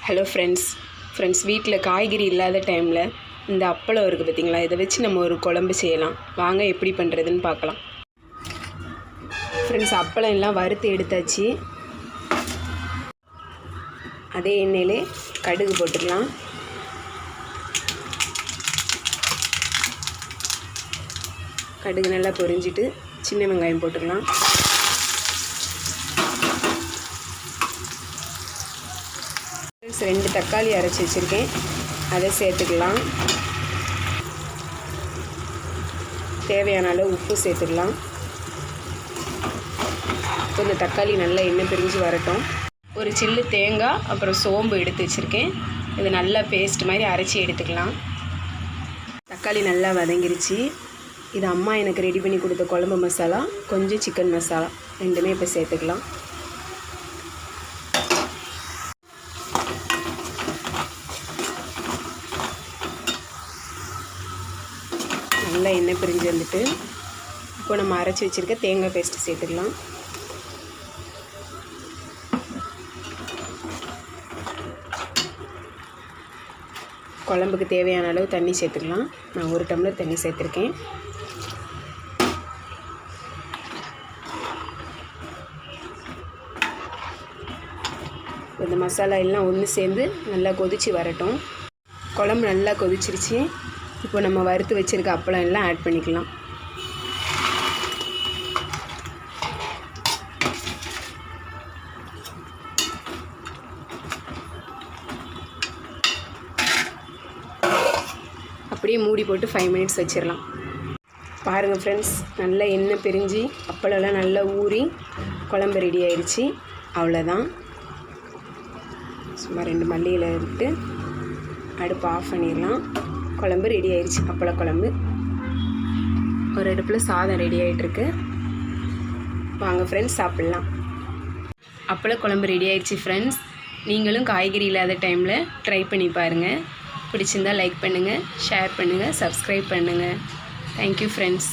Hello friends வீட்டில் காய்கறி இல்லாத டைமில் இந்த அப்பளம் இருக்குது பார்த்திங்களா, இதை வச்சு நம்ம ஒரு குழம்பு செய்யலாம். வாங்க எப்படி பண்ணுறதுன்னு பார்க்கலாம். ஃப்ரெண்ட்ஸ், அப்பளம் எல்லாம் வறுத்து எடுத்தாச்சு. அதே எண்ணெயிலே கடுகு போட்டுக்கலாம். கடுகு நல்லா பொரிஞ்சிட்டு சின்ன வெங்காயம் போட்டுக்கலாம். ரெண்டு தக்காளி அரைச்சி வச்சுருக்கேன், அதை சேர்த்துக்கலாம். தேவையான அளவு உப்பு சேர்த்துக்கலாம். கொஞ்சம் தக்காளி நல்லா எண்ணெய் பிரிஞ்சு வரட்டும். ஒரு சில்லு தேங்காய் அப்புறம் சோம்பு எடுத்து வச்சுருக்கேன். இது நல்லா பேஸ்ட் மாதிரி அரைச்சி எடுத்துக்கலாம். தக்காளி நல்லா வதங்கிருச்சு. இது அம்மா எனக்கு ரெடி பண்ணி கொடுத்த குழம்பு மசாலா, கொஞ்சம் சிக்கன் மசாலா ரெண்டுமே இப்போ சேர்த்துக்கலாம். நல்லா எண்ணெய் பிரிஞ்சு வந்துட்டு இப்போ நம்ம அரைச்சி வச்சுருக்க தேங்காய் பேஸ்ட்டு சேர்த்துக்கலாம். குழம்புக்கு தேவையான அளவு தண்ணி சேர்த்துக்கலாம். நான் 1 டம்ளர் தண்ணி சேர்த்துருக்கேன். இந்த மசாலா எல்லாம் ஒன்று சேர்ந்து நல்லா கொதித்து வரட்டும். குழம்பு நல்லா கொதிச்சிருச்சு. இப்போ நம்ம வறுத்து வச்சுருக்க அப்பளம் எல்லாம் ஆட் பண்ணிக்கலாம். அப்படியே மூடி போட்டு 5 மினிட்ஸ் வச்சிடலாம். பாருங்கள் ஃப்ரெண்ட்ஸ், நல்லா எண்ணெய் பிரிஞ்சு அப்பளம்லாம் நல்லா ஊறி குழம்பு ரெடி ஆயிடுச்சு. அவ்வளோதான். சும்மா 2 மல்லியில் விட்டு அடுப்பு ஆஃப் பண்ணிடலாம். குழம்பு ரெடி ஆயிடுச்சு. அப்பள குழம்பு ஒரு அடுப்பில் சாதம் ரெடி ஆகிட்டுருக்கு. வாங்க ஃப்ரெண்ட்ஸ் சாப்பிட்லாம். அப்பள குழம்பு ரெடி ஆயிடுச்சு ஃப்ரெண்ட்ஸ். நீங்களும் காய்கறி இல்லாத டைமில் ட்ரை பண்ணி பாருங்கள். பிடிச்சிருந்தால் லைக் பண்ணுங்கள், ஷேர் பண்ணுங்கள், சப்ஸ்கிரைப் பண்ணுங்கள். Thank you friends.